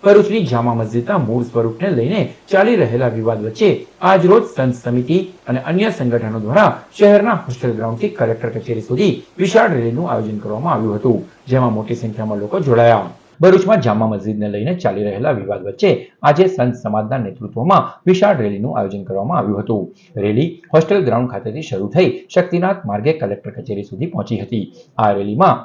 ભરૂચની જામા મસ્જિદના મૂળ સ્વરૂપને લઈને ચાલી રહેલા વિવાદ વચ્ચે આજરોજ સંત સમિતિ અને અન્ય સંગઠનો દ્વારા શહેરના હોસ્ટેલ ગ્રાઉન્ડથી કલેક્ટર કચેરી સુધી વિશાળ રેલીનું આયોજન કરવામાં આવ્યું હતું, જેમાં મોટી સંખ્યામાં લોકો જોડાયા। ભરૂચમાં જામા મસ્જિદને લઈને ચાલી રહેલા વિવાદ વચ્ચે આજે સંત સમાજના નેતૃત્વમાં વિશાળ રેલીનું આયોજન કરવામાં આવ્યું હતું। રેલી હોસ્ટેલ ગ્રાઉન્ડ ખાતેથી શરૂ થઈ શક્તિનાથ માર્ગે કલેક્ટર કચેરી સુધી પહોંચી હતી। આ રેલીમાં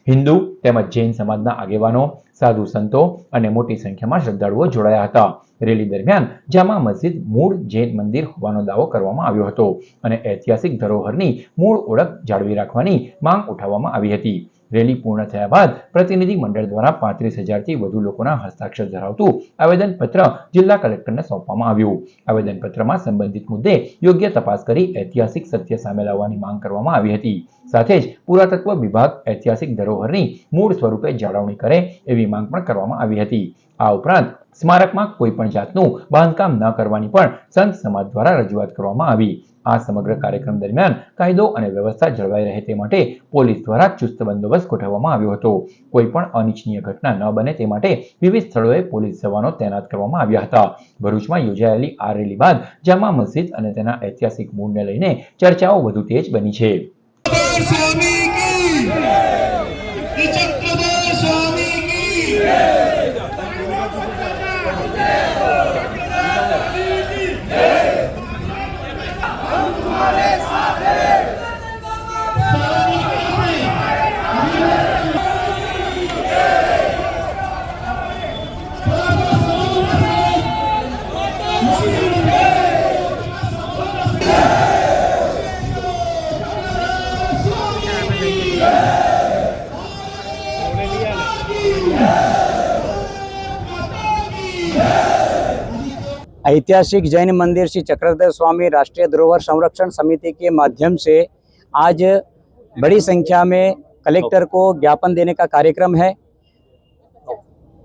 હિન્દુ તેમજ જૈન સમાજના આગેવાનો, સાધુ સંતો અને મોટી સંખ્યામાં શ્રદ્ધાળુઓ જોડાયા હતા। રેલી દરમિયાન જામા મસ્જિદ મૂળ જૈન મંદિર હોવાનો દાવો કરવામાં આવ્યો હતો અને ઐતિહાસિક ધરોહરની મૂળ ઓળખ જાળવી રાખવાની માંગ ઉઠાવવામાં આવી હતી। રેલી પૂર્ણ થયા બાદ પ્રતિનિધિ મંડળ દ્વારા 35,000થી વધુ લોકોના હસ્તાક્ષર ધરાવતું આવેદનપત્ર જિલ્લા કલેક્ટરને સોંપવામાં આવ્યું। આવેદનપત્રમાં સંબંધિત મુદ્દે યોગ્ય તપાસ કરી ઐતિહાસિક સત્ય સામે લાવવાની માંગ કરવામાં આવી હતી। સાથે જ પુરાતત્વ વિભાગ ઐતિહાસિક ધરોહરની મૂળ સ્વરૂપે જાળવણી કરે એવી માંગ પણ કરવામાં આવી હતી। આ ઉપરાંત સ્મારકમાં કોઈ પણ જાતનું બાંધકામ ન કરવાની પણ સંત સમાજ દ્વારા રજૂઆત કરવામાં આવી। આ સમગ્ર કાર્યક્રમ દરમિયાન કાયદો અને વ્યવસ્થા જળવાઈ રહે તે માટે પોલીસ દ્વારા ચુસ્ત બંદોબસ્ત ગોઠવવામાં આવ્યો હતો। કોઈ પણ અનિચ્છનીય ઘટના ન બને તે માટે વિવિધ સ્થળોએ પોલીસ જવાનો તૈનાત કરવામાં આવ્યા હતા। ભરૂચમાં યોજાયેલી આ રેલી બાદ જામા મસ્જિદ અને તેના ઐતિહાસિક મૂળને લઈને ચર્ચાઓ વધુ તેજ બની છે। ऐतिहासिक जैन मंदिर श्री चक्रधर स्वामी राष्ट्रीय धरोहर संरक्षण समिति के माध्यम से आज बड़ी संख्या में कलेक्टर को ज्ञापन देने का कार्यक्रम है।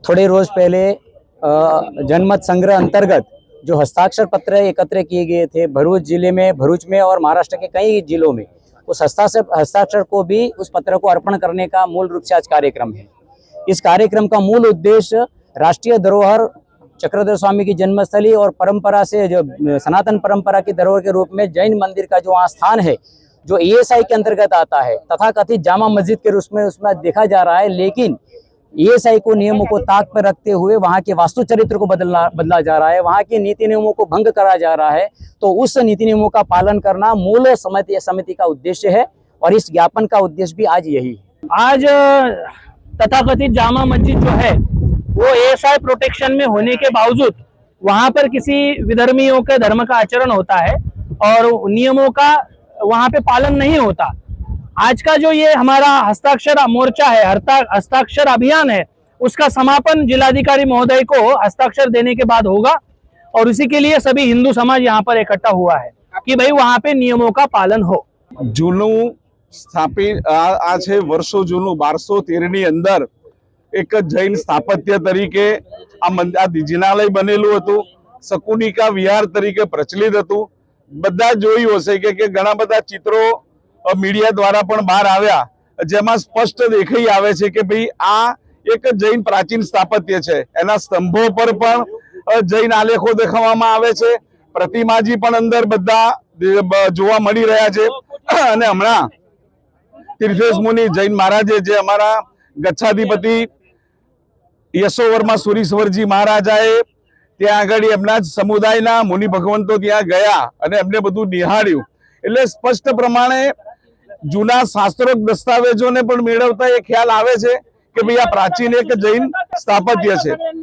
थोड़े रोज पहले जनमत संग्रह अंतर्गत जो हस्ताक्षर पत्र एकत्र किए गए थे भरूच जिले में, भरूच में और महाराष्ट्र के कई जिलों में, उस हस्ताक्षर को भी उस पत्र को अर्पण करने का मूल रूप से आज कार्यक्रम है। इस कार्यक्रम का मूल उद्देश्य राष्ट्रीय धरोहर चक्रधर स्वामी की जन्मस्थली और परंपरा से जो सनातन परंपरा की धरोहर के रूप में जैन मंदिर का जो वहाँ स्थान है, जो ईएसआई के अंतर्गत आता है, तथा कथित जामा मस्जिद के रूप में उसमें देखा जा रहा है, लेकिन ईएसआई को नियमों को ताक पर रखते हुए वहाँ के वास्तु चरित्र को बदला जा रहा है, वहाँ के नीति नियमों को भंग करा जा रहा है। तो उस नीति नियमों का पालन करना मूल समिति का उद्देश्य है और इस ज्ञापन का उद्देश्य भी आज यही है। आज तथाकथित जामा मस्जिद जो है वो एएसआई प्रोटेक्शन में होने के बावजूद वहां पर किसी विधर्मियों के धर्म का आचरण होता है और नियमों का वहां पे पालन नहीं होता। आज का जो ये हमारा हस्ताक्षर मोर्चा है, हस्ताक्षर अभियान है, उसका समापन जिलाधिकारी महोदय को हस्ताक्षर देने के बाद होगा और उसी के लिए सभी हिंदू समाज यहाँ पर इकट्ठा हुआ है कि भाई वहां पे नियमों का पालन हो। जूनू स्थापित आ छे वर्षो जूनू 1213 अंदर एक जैन स्थापत्य तरीके आ जिनालय बनेलू हतुं, शकुनिका विहार तरीके प्रचलित हतुं। बधा जोयुं हशे के घणा बधा चित्रों मीडिया द्वारा पण बहार आव्या, जेमां स्पष्ट देखाई आवे छे के भाई आ एक जैन प्राचीन स्थापत्य छे। एना स्तंभों पर पण जैन आलेखो देखाडवामां आवे छे, प्रतिमाजी पण अंदर बधा जोवा मळी रह्या छे। अने हमणां तीर्थेश मुनि जैन महाराजे जे अमारा गच्छाधिपति यशोवर्मा सुरीश्वरजी महाराजाए त्यां आगळ एमना समुदायना मुनि भगवंतो त्यां गया अने एमने बधुं निहाळ्युं। एटले स्पष्ट प्रमाणे जूना शास्त्रोक्त दस्तावेजोने पण मेळवता ए ख्याल आवे छे के भाई आ प्राचीन एक जैन स्थापत्य छे।